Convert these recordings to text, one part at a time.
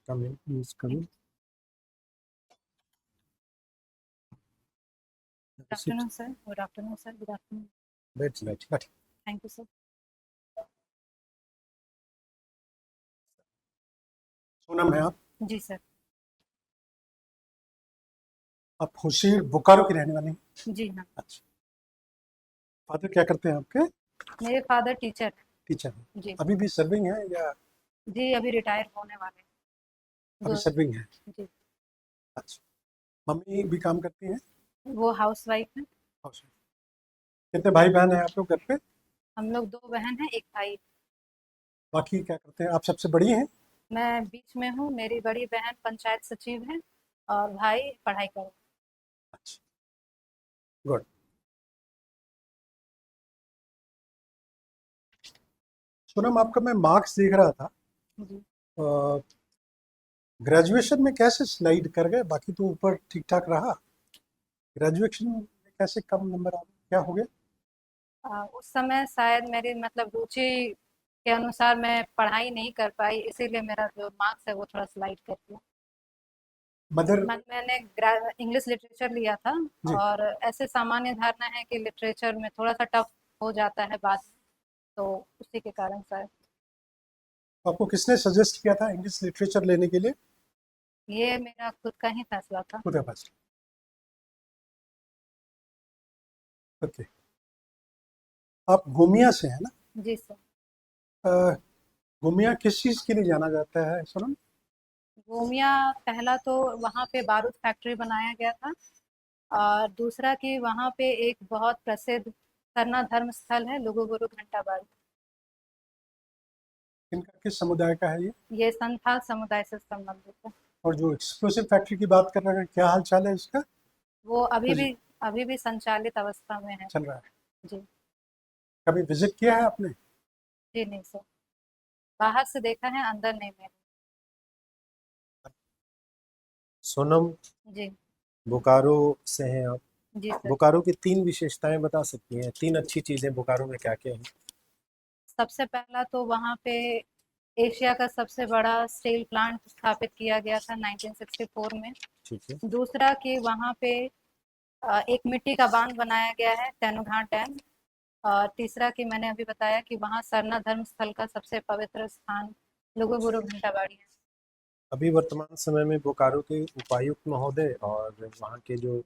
Come in, please come in. Good afternoon, sir. Good afternoon, sir. Good afternoon. बैठ। Thank you, sir. Sonam है आप? जी sir. आप होशियार बोकारो की रहने वाली हैं? जी हाँ। अच्छा। फादर क्या करते हैं आपके? मेरे फादर टीचर हैं। टीचर हैं। जी अभी भी सर्विंग है या? जी, अभी रिटायर होने वाले हैं। अभी सर्विंग है। जी। अच्छा। मम्मी भी काम करती हैं? वो हाउस वाइफ है। कितने भाई बहन हैं आप लोग घर पे? हम लोग 2 बहन हैं, 1 भाई। बाकी क्या करते हैं? आप सबसे बड़ी हैं? मैं बीच में हूँ। मेरी बड़ी बहन पंचायत सचिव है और भाई पढ़ाई कर रहे अच्छा, गुड। सोनम, आपका मैं मार्क्स देख रहा था। हैं। जी। ग्रेजुएशन में कैसे स्लाइड कर गए? बाकी तो ऊपर ठीक ठाक रहा, ग्रेजुएशन में कैसे कम नंबर आ गए? क्या हो गया? उस समय शायद मेरी मतलब रुचि के अनुसार मैं पढ़ाई नहीं कर पाई, इसीलिए मेरा जो मार्क्स है वो थोड़ा स्लाइड कर गया। मदर? मैंने इंग्लिश लिटरेचर लिया था जी। और ऐसे सामान्य धारणा है कि लिटरेचर में थोड़ा सा टफ हो जाता है बात, तो उसी के कारण शायद। आपको किसने सजेस्ट किया था इंग्लिश लिटरेचर लेने के लिए? ये मेरा खुद का ही फैसला था। खुद पास। ओके। आप गोमिया से हैं ना? जी सर। गोमिया किस चीज़ के लिए जाना जाता है सोनम? गोमिया पहला तो वहाँ पे बारूद फैक्ट्री बनाया गया था और दूसरा कि वहाँ पे एक बहुत प्रसिद्ध सरना धर्म स्थल है लुगु गुरु घंटा बाड़ी। इनका किस समुदाय का है ये? ये संथाल समुदाय से संबंधित है। और जो एक्सप्लोसिव फैक्ट्री की बात कर रहे हैं, क्या हाल चाल है इसका? वो कुछ अभी भी संचालित अवस्था में है। चल रहा है? जी। कभी विजिट किया है आपने? जी नहीं सर, बाहर से देखा है, अंदर नहीं में। सोनम, जी। बोकारो से हैं आप? जी सर। बोकारो की 3 विशेषताएं बता सकती हैं? 3 अच्छी चीजें बोकारो में क्या क्या हैं? सबसे पहला तो वहाँ पे एशिया का सबसे बड़ा स्टील प्लांट स्थापित किया गया था 1964 में। ठीक है। दूसरा कि वहाँ पे एक मिट्टी का बांध बनाया गया है, तेनुघाट डैम। और तीसरा कि मैंने अभी बताया कि वहाँ सरना धर्म स्थल का सबसे पवित्र स्थान लुगु गुरु घंटाबाड़ी है। अभी वर्तमान समय में बोकारो के उपायुक्त महोदय और वहाँ के जो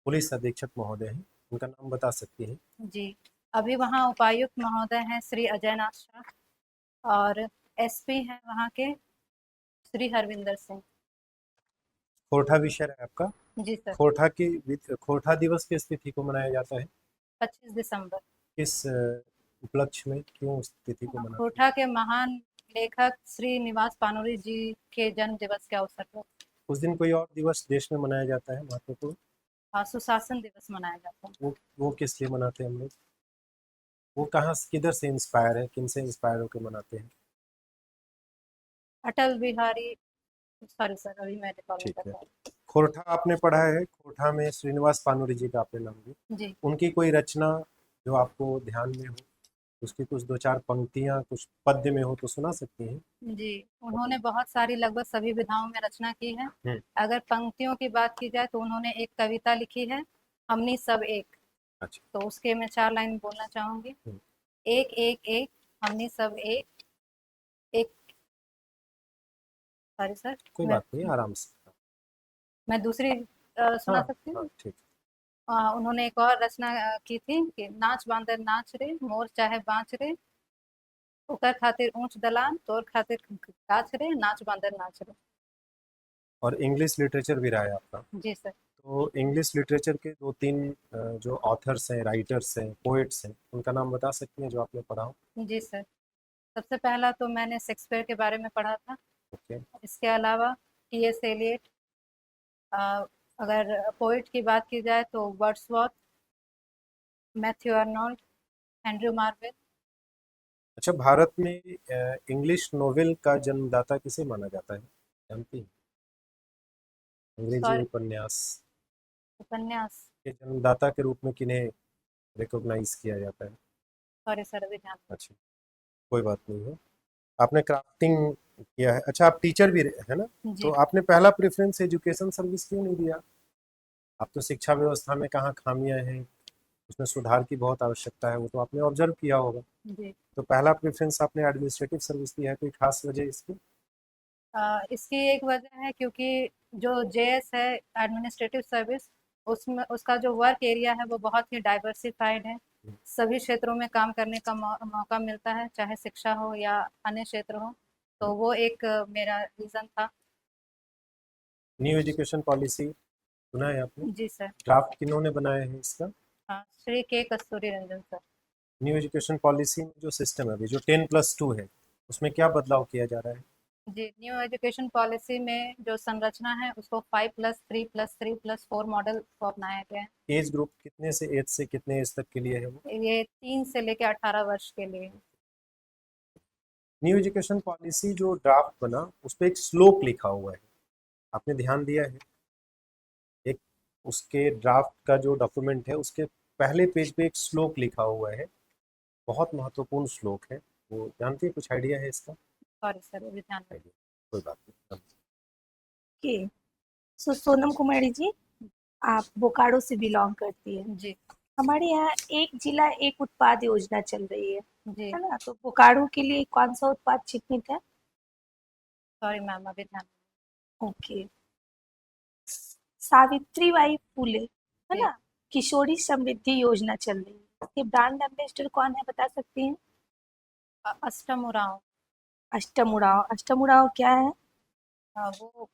पुलिस अधीक्षक महोदय हैं, उनका नाम बता सकती हैं? जी, अभी वहाँ उपायुक्त महोदय हैं श्री अजय नाथ शाह और एसपी हैं वहाँ के श्री हरविंदर सिंह। खोरठा विषय है आपका? जी सर। खोरठा दिवस किस तिथि को मनाया जाता है? 25 दिसंबर। किस उपलक्ष्य में, क्यों उस तिथि को मनाते हैं? खोरठा के महान लेखक श्री निवास पानोरी जी के जन्म दिवस के अवसर पर। उस दिन कोई और दिवस देश में मनाया जाता है महत्वपूर्ण? सुशासन दिवस मनाया जाता है। वो किस लिए मनाते हैं हम लोग? वो कहाँ से, किधर से इंस्पायर है, किन से इंस्पायर होकर मनाते हैं? अटल बिहारी, सॉरी सर अभी मैं रिकॉल नहीं ठीक कर है। पा रही। खोरठा आपने पढ़ा है, खोरठा में श्रीनिवास पानोरी जी का आपने नाम लिया, जी। उनकी कोई रचना जो आपको ध्यान में हो, उसकी कुछ 2-4 पंक्तियां कुछ पद्य में हो तो सुना सकती हैं? जी, उन्होंने बहुत सारी लगभग सभी विधाओं में रचना की है। अगर पंक्तियों की बात की जाए तो उन्होंने एक कविता लिखी है, हमनी सब एक। अच्छा। तो उसके मैं 4 लाइन बोलना चाहूंगी। एक एक एक, हमनी सब एक। एक, सॉरी सर, कोई मैं बात नहीं, आराम से। मैं दूसरी सुना हाँ सकती हाँ, हूँ। ठीक। उन्होंने एक और रचना की थी कि नाच बांदर नाच रे, मोर चाहे बाँच रे, ओकर खातिर ऊंच दलान, तोर खातिर गाछ रे, नाच बांदर नाच रे। और इंग्लिश लिटरेचर भी रहा है आपका? जी सर। तो इंग्लिश लिटरेचर के 2-3 जो ऑथर्स हैं, राइटर्स हैं, पोएट्स हैं, उनका नाम बता सकती हैं जो आपने पढ़ा हो? जी सर, सबसे पहला तो मैंने शेक्सपियर के बारे में पढ़ा था। ओके। इसके अलावा टी.एस. एलियट, अगर पोइट की बात की जाए तो Wordsworth, Matthew Arnold, Henry marvel. अच्छा, भारत में इंग्लिश नोवेल का जन्मदाता किसे माना जाता है, जानती हैं? अंग्रेजी सॉरी, उपन्यास उपन्यास, के जन्मदाता के रूप में किन्हें रिकॉग्नाइज किया जाता है? सॉरी सर अभी ध्यान। अच्छा, कोई बात नहीं है। आपने क्राफ्टिंग किया है। अच्छा, आप टीचर भी है ना, तो जी। आपने पहला प्रेफरेंस एजुकेशन सर्विस क्यों नहीं दिया? आप तो शिक्षा व्यवस्था में कहाँ खामियां हैं, उसमें सुधार की बहुत आवश्यकता है, वो तो आपने ऑब्जर्व किया होगा। जी। तो पहला प्रेफरेंस आपने एडमिनिस्ट्रेटिव सर्विस दिया है, कोई खास वजह इसकी? इसकी एक वजह है क्योंकि जो जेएस है, एडमिनिस्ट्रेटिव सर्विस, उसमें उसका जो वर्क एरिया है वो बहुत ही डाइवर्सिफाइड है। सभी क्षेत्रों में काम करने का मौका मिलता है, चाहे शिक्षा हो या अन्य क्षेत्र हो। तो वो एक मेरा रीज़न था। न्यू एजुकेशन पॉलिसी सुना है आपने? जी सर। ड्राफ्ट किन्होंने बनाया है इसका? हाँ, Shri K Kasturi Ranjan sir. New education policy में जो सिस्टम है अभी, जो 10+2 है, उसमें क्या बदलाव किया जा रहा है? जी, न्यू एजुकेशन पॉलिसी में जो संरचना है उसको 5+3+3+4 मॉडल को अपनाया गया है। एज ग्रुप कितने से एज से कितने एज तक के लिए है वो? ये 3 से लेकर 18 वर्ष के लिए। न्यू एजुकेशन पॉलिसी जो ड्राफ्ट बना, उस पर एक श्लोक लिखा हुआ है, आपने ध्यान दिया है? एक उसके ड्राफ्ट का जो डॉक्यूमेंट है, उसके पहले पेज पे एक श्लोक लिखा हुआ है, बहुत महत्वपूर्ण श्लोक है। वो जानती है, कुछ आइडिया है इसका? सॉरी सर, अभी ध्यान में। आइडिया, कोई बात नहीं। ओके। सो सोनम कुमारी जी, आप बोकारो से बिलोंग करती है। जी। हमारे यहाँ एक जिला एक उत्पाद योजना चल रही जी। है ना? तो बोकारो के लिए कौन सा उत्पाद चिन्हित है? सॉरी मैम, अभी ध्यान ओके। सावित्रीबाई फूले, है जी। ना, किशोरी समृद्धि योजना चल रही है, इसके ब्रांड एम्बेसडर कौन है, बता सकती हैं? अष्टम उरांव। अष्टम उरांव। अष्टम उरांव क्या है? वो,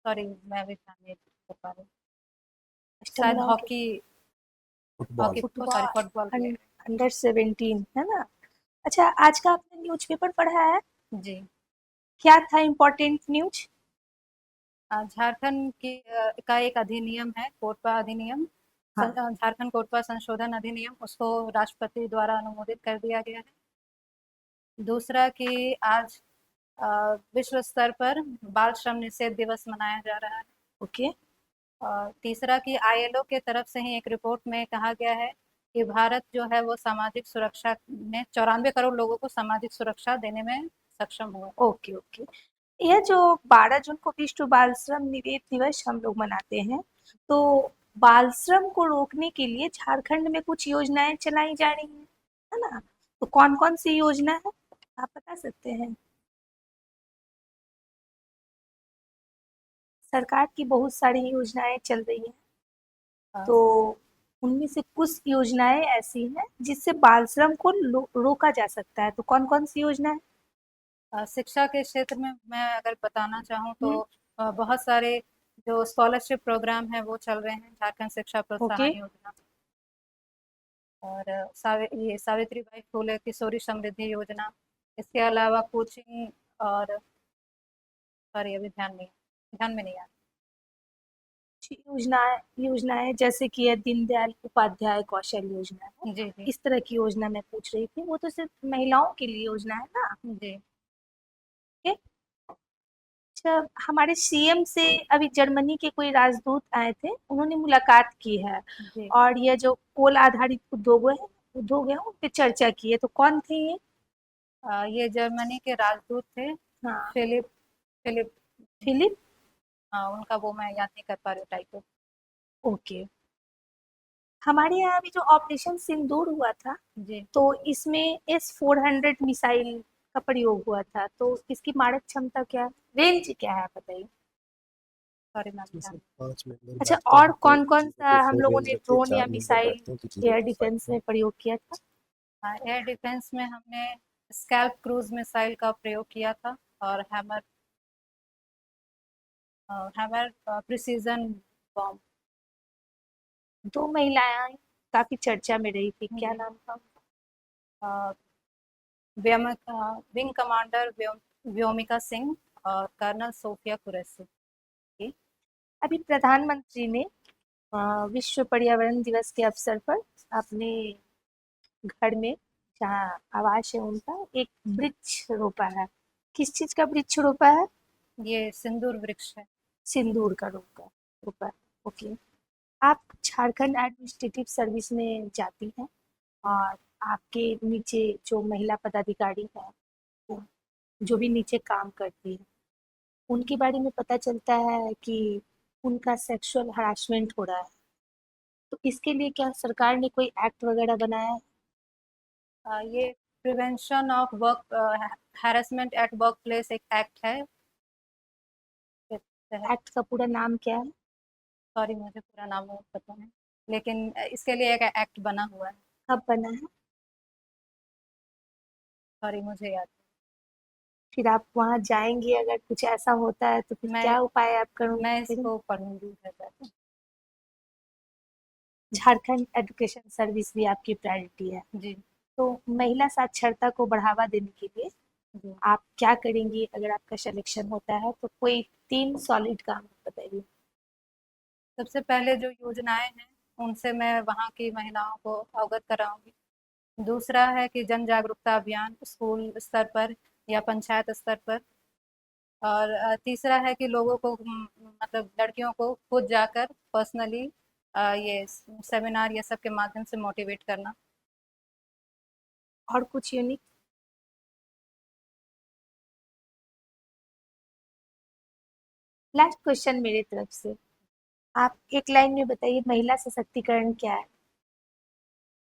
सॉरी मैं अभी ध्यान नहीं कर पा रही। अष्टम शायद Oraon hockey, football. Sorry football player. Under 17, है ना? अच्छा, आज का आपने न्यूज़पेपर पढ़ा है? जी। क्या था इम्पोर्टेंट न्यूज? झारखंड की का एक अधिनियम है, कोटपा अधिनियम। हाँ। झारखंड कोटपा संशोधन अधिनियम, उसको राष्ट्रपति द्वारा अनुमोदित कर दिया गया है। दूसरा कि आज अ, विश्व स्तर पर बाल श्रम निषेध दिवस मनाया जा रहा है। ओके। और तीसरा कि आईएलओ के तरफ से ही एक रिपोर्ट में कहा गया है कि भारत जो है वो सामाजिक सुरक्षा में 94 करोड़ लोगों को सामाजिक सुरक्षा देने में सक्षम हुआ। Okay okay. यह जो 12 जून को विश्व बाल श्रम निषेध दिवस हम लोग मनाते हैं, तो बाल श्रम को रोकने के लिए झारखंड में कुछ योजनाएं चलाई जा रही हैं, है ना? तो कौन कौन सी योजना है, आप बता सकते हैं? सरकार की बहुत सारी योजनाएं चल रही हैं, तो उनमें से कुछ योजनाएं ऐसी हैं जिससे बाल श्रम को रोका जा सकता है, तो कौन कौन सी योजना है? शिक्षा के क्षेत्र में मैं अगर बताना चाहूँ तो बहुत सारे जो स्कॉलरशिप प्रोग्राम है वो चल रहे हैं, झारखंड शिक्षा ओके। प्रोत्साहन योजना। और ये सावित्रीबाई फूले किशोरी समृद्धि योजना। इसके अलावा कोचिंग और, सॉरी अभी ध्यान में नहीं आ योजनाएं योजनाएं जैसे कि यह दीनदयाल उपाध्याय कौशल योजना है, रही। जी जी। इस तरह की योजना मैं पूछ रही थी। वो तो सिर्फ महिलाओं के लिए योजना है ना? जी। ओके। अच्छा, हमारे सीएम से अभी जर्मनी के कोई राजदूत आए थे, उन्होंने मुलाकात की है, जी। और ये जो कोल आधारित उद्योग है उन पे चर्चा की है, तो कौन थे ये? ये जर्मनी के राजदूत थे, हाँ। Philip Philip Philip. हाँ, उनका वो मैं याद नहीं कर पा रही हूँ टाइटल। ओके। हमारे यहाँ अभी जो ऑपरेशन सिंदूर हुआ था, जी। तो इसमें S-400 मिसाइल का प्रयोग हुआ था, तो इसकी मारक क्षमता क्या है, रेंज क्या है, आप बताइए? सॉरी मैम, इसमें ध्यान से 5 मेंबर अच्छा, बैठते और हैं, तो कौन कौन सा 0 to हम 4 लोगों रेंज ने रखिए, ड्रोन या 4 मेंबर मिसाइल बैठते हैं, तो 0 एयर to 5 डिफेंस में प्रयोग किया था? एयर डिफेंस में हमने स्कैल्प क्रूज मिसाइल का प्रयोग किया था, और हैमर प्रिसीजन बॉम्ब। दो महिलाएं काफी चर्चा में रही थी, क्या जी। नाम था? विंग कमांडर व्योमिका सिंह और कर्नल सोफिया कुरैशी। अभी प्रधानमंत्री ने विश्व पर्यावरण दिवस के अवसर पर अपने घर में, जहाँ आवास है उनका, एक वृक्ष रोपा है। किस चीज का वृक्ष रोपा है? ये सिंदूर वृक्ष है। सिंदूर का रोपा है। ओके। आप झारखंड एडमिनिस्ट्रेटिव सर्विस में जाती हैं, और आपके नीचे जो महिला पदाधिकारी हैं, वो जो भी नीचे काम करती है, उनके बारे में पता चलता है कि उनका सेक्सुअल हरासमेंट हो रहा है, तो इसके लिए क्या सरकार ने कोई एक्ट वगैरह बनाया है? ये prevention of work harassment at work place एक एक्ट है। एक्ट का पूरा नाम क्या है? सॉरी, मुझे पूरा नाम नहीं पता है, लेकिन इसके लिए एक एक्ट बना हुआ है। कब बना है? सॉरी, मुझे याद फिर आप वहाँ जाएंगे, अगर कुछ ऐसा होता है तो फिर मैं क्या उपाय आप मैं करेंगे? इसको पढ़ूंगी बेहतर। झारखंड एजुकेशन सर्विस भी आपकी प्रायोरिटी है, जी। तो महिला साक्षरता को बढ़ावा देने के लिए जी। आप क्या करेंगी अगर आपका सिलेक्शन होता है? तो कोई 3 सॉलिड काम बताइए। सबसे पहले जो योजनाएं हैं उनसे मैं वहाँ की महिलाओं को अवगत कराऊंगी। दूसरा है कि जन जागरूकता अभियान स्कूल स्तर पर या पंचायत स्तर पर। और तीसरा है कि लोगों को मतलब लड़कियों को खुद जाकर पर्सनली ये सेमिनार ये सब के माध्यम से मोटिवेट करना। और कुछ यूनिक? लास्ट क्वेश्चन मेरी तरफ से, आप एक लाइन में बताइए महिला सशक्तिकरण क्या है?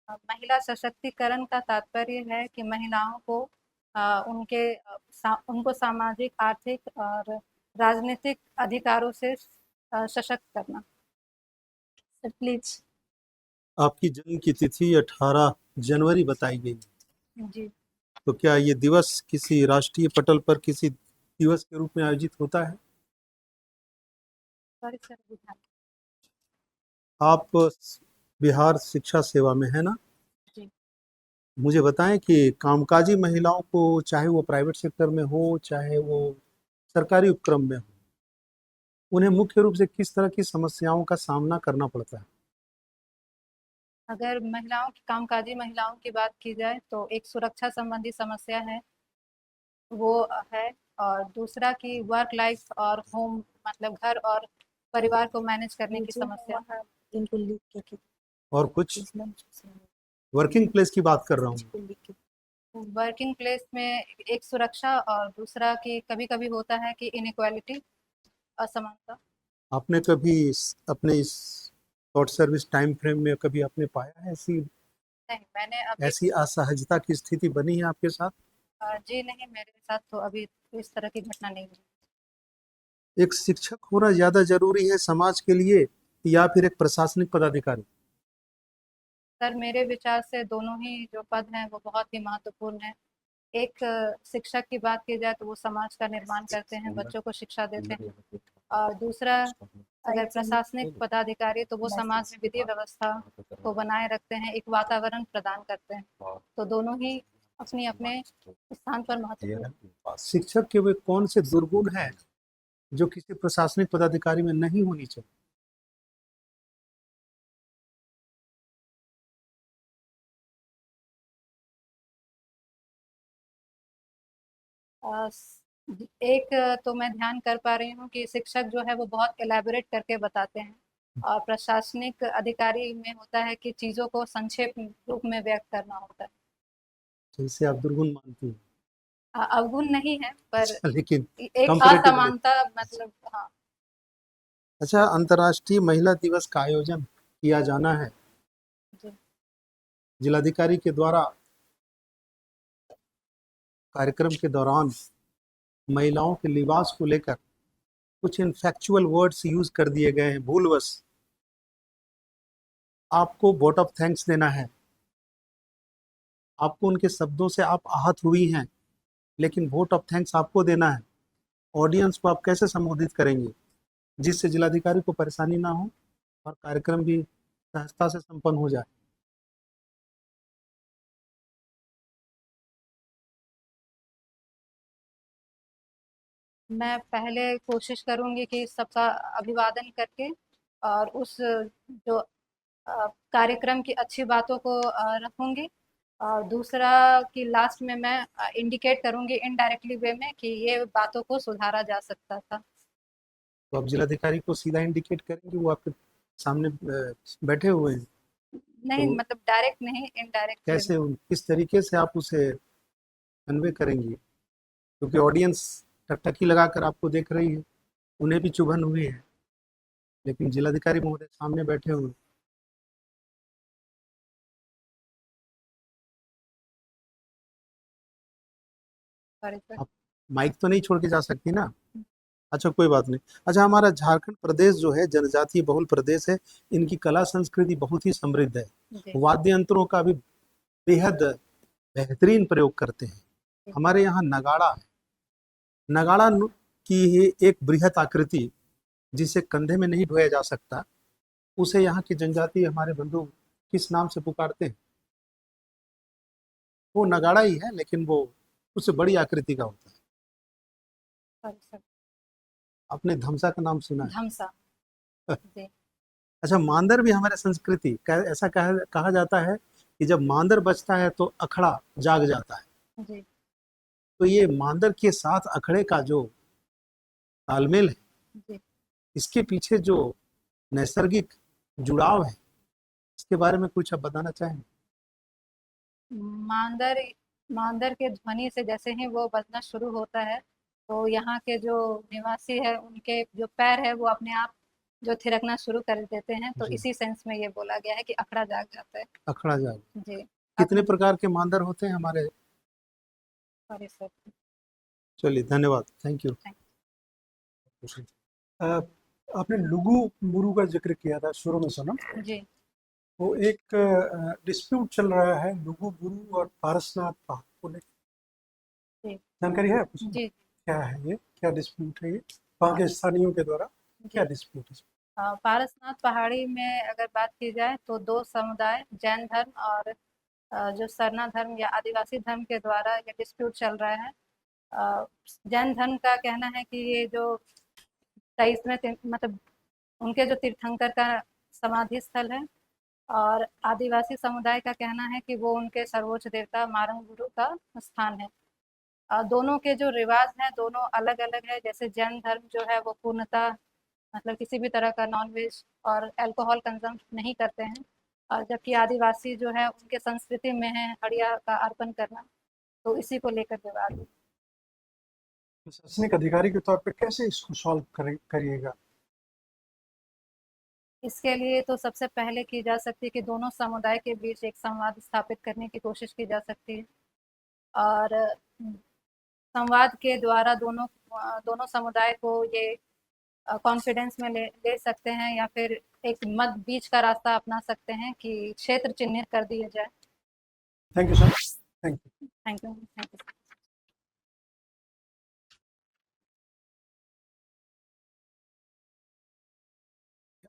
महिला सशक्तिकरण का तात्पर्य है कि महिलाओं को उनको सामाजिक आर्थिक और राजनीतिक अधिकारों से सशक्त करना। Sir please. आपकी जन्म की तिथि 18 जनवरी बताई गई, जी। तो क्या ये दिवस किसी राष्ट्रीय पटल पर किसी दिवस के रूप में आयोजित होता है? सॉरी सर, बुझा। आप बिहार शिक्षा सेवा में है ना? जी। मुझे बताएं कि कामकाजी महिलाओं को, चाहे वो प्राइवेट सेक्टर में हो चाहे वो सरकारी उपक्रम में हो, उन्हें मुख्य रूप से किस तरह की समस्याओं का सामना करना पड़ता है? अगर महिलाओं की कामकाजी महिलाओं की बात की जाए तो एक सुरक्षा संबंधी समस्या है, वो है। और दूसरा कि वर्क लाइफ और होम मतलब घर और परिवार को मैनेज करने की समस्या। इनको लिख के और कुछ? वर्किंग प्लेस की बात कर रहा हूँ। वर्किंग प्लेस में एक सुरक्षा और दूसरा कि कभी कभी होता है कि इनइक्वालिटी, असमानता। आपने कभी अपने इस शॉर्ट सर्विस टाइम फ्रेम में कभी आपने पाया है नहीं, मैंने अभी ऐसी असहजता की स्थिति बनी है आपके साथ? जी नहीं, मेरे साथ तो अभी इस तरह की घटना नहीं हुई। एक शिक्षक होना ज्यादा जरूरी है समाज के लिए या फिर एक प्रशासनिक पदाधिकारी? सर, मेरे विचार से दोनों ही जो पद हैं वो बहुत ही महत्वपूर्ण है। एक शिक्षक की बात की जाए तो वो समाज का निर्माण करते हैं, बच्चों को शिक्षा देते हैं। और दूसरा अगर प्रशासनिक पदाधिकारी तो वो समाज में विधि व्यवस्था को बनाए रखते हैं, एक वातावरण प्रदान करते हैं। तो दोनों ही अपने अपने स्थान पर महत्वपूर्ण हैं। शिक्षक के वे कौन से दुर्गुण हैं जो किसी प्रशासनिक पदाधिकारी में नहीं होनी चाहिए? एक तो मैं ध्यान कर पा रही हूँ कि शिक्षक जो है वो बहुत एलैबोरेट करके बताते हैं, और प्रशासनिक अधिकारी में होता है कि चीज़ों को संक्षेप रूप में व्यक्त करना होता है। तो इसे आप दुर्गुण मानती हैं? अवगुण नहीं है, पर अच्छा, लेकिन एक कंपैरेटिवली। असमानता मतलब, हाँ। अच्छा, अंतर्राष्ट्रीय महिला दिवस का आयोजन किया जाना है जी। जिलाधिकारी के द्वारा। कार्यक्रम के दौरान महिलाओं के लिबास को लेकर कुछ इनफैक्चुअल वर्ड्स यूज कर दिए गए हैं भूलवश। आपको वोट ऑफ थैंक्स देना है। आपको उनके शब्दों से आप आहत हुई हैं, लेकिन वोट ऑफ थैंक्स आपको देना है। ऑडियंस को आप कैसे संबोधित करेंगे जिससे जिलाधिकारी को परेशानी ना हो और कार्यक्रम भी सहजता से संपन्न हो जाए? मैं पहले कोशिश करूंगी कि सबका अभिवादन करके और उस जो कार्यक्रम की अच्छी बातों को रखूंगी। और दूसरा कि लास्ट में मैं इंडिकेट करूंगी इनडायरेक्टली वे में कि ये बातों को सुधारा जा सकता था। तो आप जिलाधिकारी को सीधा इंडिकेट करेंगे, वो आपके सामने बैठे हुए हैं, नहीं, तो मतलब डायरेक्ट नहीं, इनडायरेक्ट वे में। कैसे किस तरीके से आप उसे कन्वे करेंगी? क्योंकि ऑडियंस टकटकी लगाकर आपको देख रही है, उन्हें भी चुभन हुई है, लेकिन जिलाधिकारी महोदय सामने बैठे हुए। Sorry sir. आप माइक तो नहीं छोड़ के जा सकती ना। अच्छा कोई बात नहीं। अच्छा, हमारा झारखंड प्रदेश जो है जनजातीय बहुल प्रदेश है, इनकी कला संस्कृति बहुत ही समृद्ध है। जी वाद्य यंत्रों का भी बेहद बेहतरीन प्रयोग करते हैं। जी हमारे यहाँ नगाड़ा है। नगाड़ा की ही एक बृहत आकृति जिसे कंधे में नहीं ढोया जा सकता, उसे यहाँ की जनजाति हमारे बंधु किस नाम से पुकारते हैं? वो नगाड़ा ही है, लेकिन वो उससे बड़ी आकृति का होता है। Sorry sir. आपने धमसा का नाम सुना है? धमसा। जी अच्छा, मांदर भी हमारे संस्कृति ऐसा कहा जाता है कि जब मांदर बजता है तो अखड़ा जाग जाता है। जी तो ये मांदर के साथ अखड़े का जो तालमेल है, जी। इसके पीछे जो नैसर्गिक जुड़ाव है, इसके बारे में कुछ आप बताना चाहेंगे? मांदर मांदर के ध्वनि से जैसे ही वो बजना शुरू होता है, तो यहाँ के जो निवासी है उनके जो पैर है वो अपने आप जो थिरकना शुरू कर देते हैं। तो जी। इसी सेंस में ये बोला गया है कि अखड़ा जाग जाता है। अखड़ा जाग। जी। कितने प्रकार के मांदर होते हैं हमारे? Sorry sir. चलिए, धन्यवाद, थैंक यू। आपने लुगु बुरु का जिक्र किया था शुरू में सनम। जी वो एक डिस्प्यूट चल रहा है लुगु बुरु और पारसनाथ पहाड़ को लेकर, जी जानकारी है आपको? जी। क्या है ये, क्या डिस्प्यूट है ये वहाँ के स्थानियों के द्वारा, क्या डिस्प्यूट है? पारसनाथ पहाड़ी में अगर बात की जाए तो दो समुदाय, जैन धर्म और जो सरना धर्म या आदिवासी धर्म के द्वारा ये डिस्प्यूट चल रहा है। जैन धर्म का कहना है कि ये जो 23वें मतलब उनके जो तीर्थंकर का समाधि स्थल है, और आदिवासी समुदाय का कहना है कि वो उनके सर्वोच्च देवता मारंग गुरु का स्थान है। दोनों के जो रिवाज हैं दोनों अलग अलग है। जैसे जैन धर्म जो है वो पूर्णतः मतलब किसी भी तरह का नॉन वेज और अल्कोहल कंजम नहीं करते हैं, और जबकि आदिवासी जो है उनके संस्कृति में है हड़िया का अर्पण करना। तो इसी को लेकर विवाद है। प्रशासनिक अधिकारी के तौर पे कैसे इसको सॉल्व करिएगा? इसके लिए तो सबसे पहले की जा सकती है कि दोनों समुदाय के बीच एक संवाद स्थापित करने की कोशिश की जा सकती है, और संवाद के द्वारा दोनों समुदाय को ये कॉन्फिडेंस में ले सकते हैं, या फिर एक मध्य बीच का रास्ता अपना सकते हैं कि क्षेत्र चिन्हित कर दिए जाए। Thank you sir, thank you. Thank you thank you.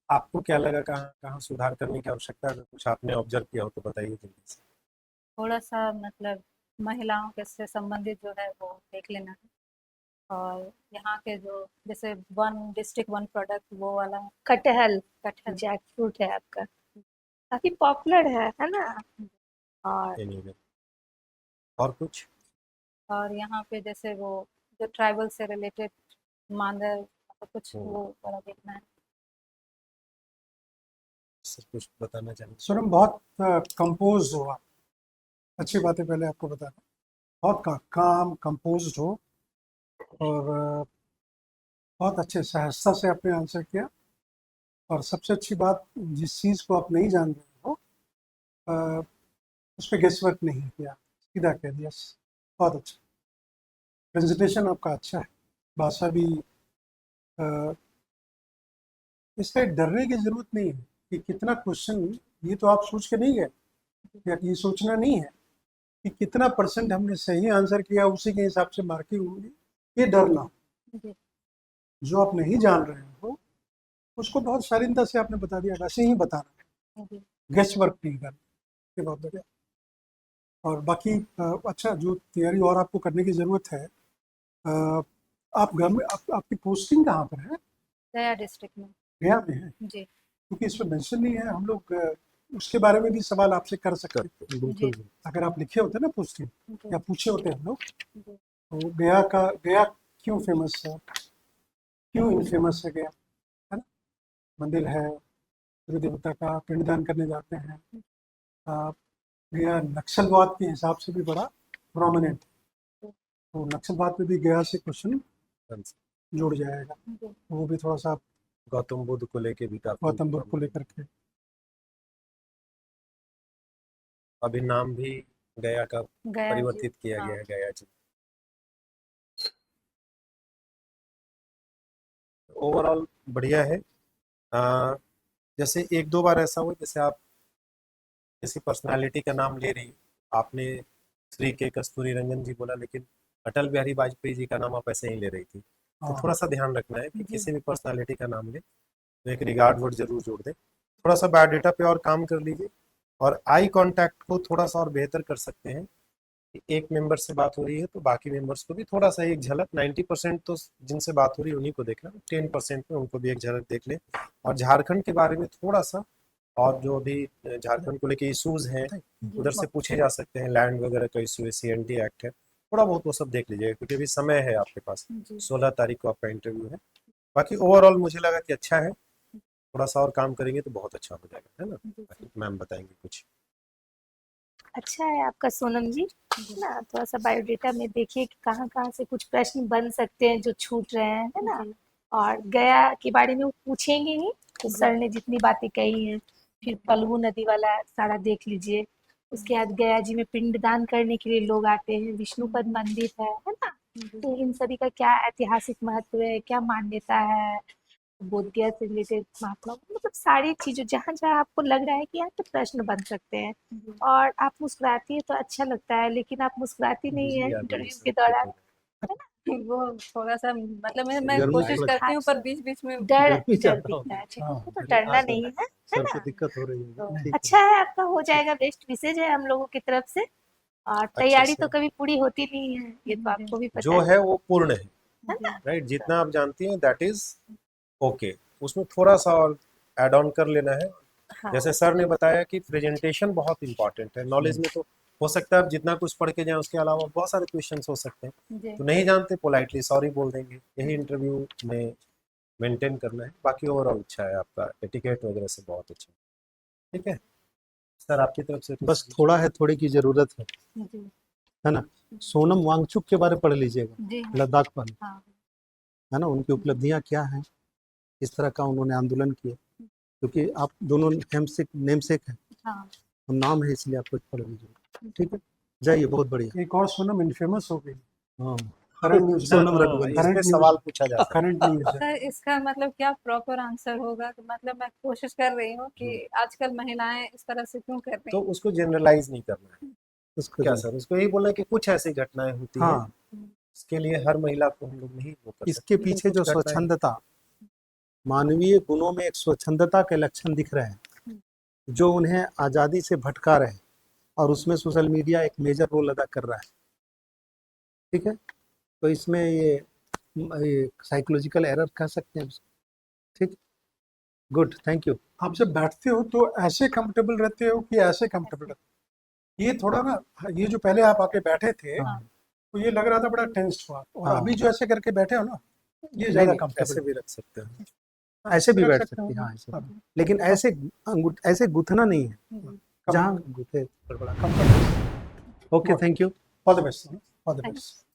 आपको क्या लगा, कहाँ कहाँ सुधार करने की आवश्यकता है? अगर कुछ आपने ऑब्जर्व किया हो तो बताइए जल्दी से। थोड़ा सा मतलब महिलाओं के से संबंधित जो है वो देख लेना है, और यहाँ के जो जैसे वन डिस्ट्रिक्ट वन प्रोडक्ट वो वाला कटहल, कटहल। जैक फ्रूट है आपका, काफी पॉपुलर है ना? और ये नहीं है। और कुछ? और यहाँ पे जैसे वो जो ट्राइबल से रिलेटेड मांदर कुछ वो वाला देखना है। सर कुछ बताना चाहेंगे? सर हम बहुत कंपोज हो आप, अच्छी बात है। पहले आपको बताना, बहुत काम कंपोज हो, और बहुत अच्छे सहजता से आपने आंसर किया। और सबसे अच्छी बात, जिस चीज़ को आप नहीं जान रहे हो उस पर गेस वर्क नहीं किया, सीधा कह दिया। बहुत अच्छा प्रेजेंटेशन आपका, अच्छा है। भाषा भी इससे डरने की ज़रूरत नहीं है कि कितना क्वेश्चन, ये तो आप सोच के नहीं गए, या ये सोचना नहीं है कि कितना % हमने सही आंसर किया, उसी के हिसाब से मार्किंग होगी। ये डरना, जी जो आप नहीं जान रहे हो उसको बहुत शालीनता से आपने बता दिया, वैसे ही बताना, जी गेस वर्क नहीं करना। ये बहुत बढ़िया। और बाकी अच्छा, जो तैयारी और आपको करने की ज़रूरत है, आप घर में आपकी पोस्टिंग कहाँ पर है? गया डिस्ट्रिक्ट में। गया में है? जी क्योंकि इसमें मेंशन नहीं है। हम लोग उसके बारे में भी सवाल आपसे कर सकते थे, बिल्कुल। अगर आप लिखे होते ना पोस्टिंग, जी या पूछे होते हम लोग। जी। तो गया क्यों फेमस है, क्यों इनफेमस है गया, है ना? मंदिर है, सूर्य देवता का पिंडदान करने जाते हैं। गया नक्सलवाद के हिसाब से भी बड़ा प्रोमिनेंट है। तो नक्सलवाद पे भी गया से क्वेश्चन हाँ जी। जुड़ जाएगा, वो भी थोड़ा सा गौतम बुद्ध को लेके भी काफी गौतम बुद्ध को लेकर के। अभी नाम भी गया का गया जी, परिवर्तित किया हाँ। गया है, गया जी। ओवरऑल बढ़िया है। जैसे एक दो बार ऐसा हुआ, जैसे आप किसी पर्सनालिटी का नाम ले रही हैं, आपने श्री के कस्तूरी रंगन जी बोला, लेकिन अटल बिहारी वाजपेयी जी का नाम आप ऐसे ही ले रही थी। तो हाँ, थोड़ा सा ध्यान रखना है कि जी। किसी भी पर्सनालिटी का नाम ले तो एक रिगार्ड वर्ड जरूर जोड़ दें। थोड़ा सा बायोडेटा पे और काम कर लीजिए, और आई कांटेक्ट को थोड़ा सा और बेहतर कर सकते हैं कि एक मेंबर से बात हो रही है तो बाकी मेंबर्स को भी थोड़ा सा एक झलक, 90% तो जिनसे बात हो रही है उन्हीं को देखना, 10% में उनको भी एक झलक देख ले। और झारखंड के बारे में थोड़ा सा, और जो अभी झारखंड को लेके इश्यूज हैं उधर से पूछे जा सकते हैं, लैंड वगैरह का इशू है, CNT एक्ट है, थोड़ा बहुत वो सब देख लीजिएगा, क्योंकि अभी समय है आपके पास, जी 16 तारीख को आपका इंटरव्यू है। बाकी ओवरऑल मुझे लगा कि अच्छा है, थोड़ा सा और काम करेंगे तो बहुत अच्छा हो जाएगा, है ना। जी, जी। मैम बताएंगे कुछ। अच्छा है आपका सोनम जी, है ना। थोड़ा सा बायोडेटा में देखिए कि कहाँ कहाँ से कुछ प्रश्न बन सकते हैं जो छूट रहे हैं, है ना। जी, और गया के बारे में वो पूछेंगे ही, तो जी। सर ने जितनी बातें कही हैं, फिर फल्गु नदी वाला सारा देख लीजिए। उसके बाद गया जी में पिंडदान करने के लिए लोग आते हैं, विष्णुपद मंदिर है ना। तो इन सभी का क्या ऐतिहासिक महत्व है, क्या मान्यता है, बोधगया से रिलेटेड महात्मा, मतलब सारी चीजें जहाँ जहाँ आपको लग रहा है कि यहाँ पे प्रश्न बन सकते हैं। जी। और आप मुस्कुराती है तो अच्छा लगता है, लेकिन आप मुस्कुराती नहीं है बिजली आ गई इंटरव्यू सर, के दौरान। वो थोड़ा सा मतलब मैं गर्मी कोशिश थोड़ा- करती हूँ, पर बीच बीच में डर गर्मी डर ज्यादा दिखता है, होगी। ठीक हाँ, है, तो बिल्कुल। डरना नहीं है, है सर को ना। दिक्कत हो रही है, तो ठीक है। अच्छा है, आपका हो जाएगा, बेस्ट विशेष है हम लोगों की तरफ से। और अच्छे तैयारी से तो कभी पूरी होती नहीं है, ये तो आपको भी पता जो है वो पूर्ण है, है ना। राइट। जितना आप जानती हैं दैट इज ओके, उसमें थोड़ा सा और ऐड ऑन कर लेना है। हाँ जैसे सर ने बताया कि प्रेजेंटेशन बहुत इंपॉर्टेंट है, नॉलेज में तो हो सकता है आप जितना कुछ पढ़ के जाएं उसके अलावा बहुत सारे क्वेश्चंस हो सकते हैं, जी तो नहीं जानते पोलाइटली सॉरी बोल देंगे, यही इंटरव्यू में मेंटेन करना है। बाकी ओवरऑल अच्छा है आपका, एटिकेट वगैरह से बहुत अच्छा है। ठीक है सर, आपकी तरफ से बस थोड़ा है, थोड़ी की जरूरत जी है ना। सोनम वांगचुक के बारे में पढ़ लीजिएगा, जी लद्दाख वाले, हाँ है ना। उनकी उपलब्धियां क्या हैं, किस तरह का उन्होंने आंदोलन किया, क्योंकि आप दोनों नेमसेक हैं, हाँ हम नाम है, इसलिए आप कुछ पढ़ लीजिएगा, ठीक है। जाइए, बहुत बढ़िया। एक और सोनम इनफेमस हो गई, हाँ, करंट न्यूज सोनम हाँ, रघुवंशी। इस पे करंट सवाल न्यूज, पूछा जा सकता है। करंट न्यूज है। सर, इसका मतलब क्या प्रॉपर आंसर होगा? तो मतलब मैं कोशिश कर रही हूँ कि आजकल महिलाएं इस तरह से क्यों कर रही तो हैं? उसको जनरलाइज नहीं करना है, उसको क्या जो- सर, उसको यही बोलना है कि कुछ ऐसी घटनाएं होती हैं, हाँ, इसके लिए हर महिला को हम लोग नहीं वो कर इसके सकते, लेकिन पीछे कुछ जो घटनाएं स्वच्छंदता, मानवीय गुणों में एक स्वच्छंदता के लक्षण दिख रहे हैं जो उन्हें आज़ादी से भटका रहे हैं, और उसमें सोशल मीडिया एक मेजर रोल अदा कर रहा है, ठीक है। तो इसमें ये साइकोलॉजिकल एरर कह सकते हैं उसको, ठीक। Good, thank you. आप जब बैठते हो तो ऐसे कंफर्टेबल रहते हो कि ऐसे कंफर्टेबल रहते हो? ये थोड़ा ना, ये जो पहले आप आके बैठे थे हाँ, तो ये लग रहा था बड़ा टेंस हुआ, और हाँ। अभी जो ऐसे करके बैठे हो ना, ये नहीं, ज्यादा नहीं, कंफर्टेबल ऐसे भी रख सकते हैं। ऐसे भी रख बैठ सकते हो सकती है, ना। हाँ, ऐसे हाँ, भी। लेकिन ऐसे गुथना नहीं है, जी जहाँ गुथे गड़बड़ा। Comfortable. Okay, thank you. All the best, all the Thank best.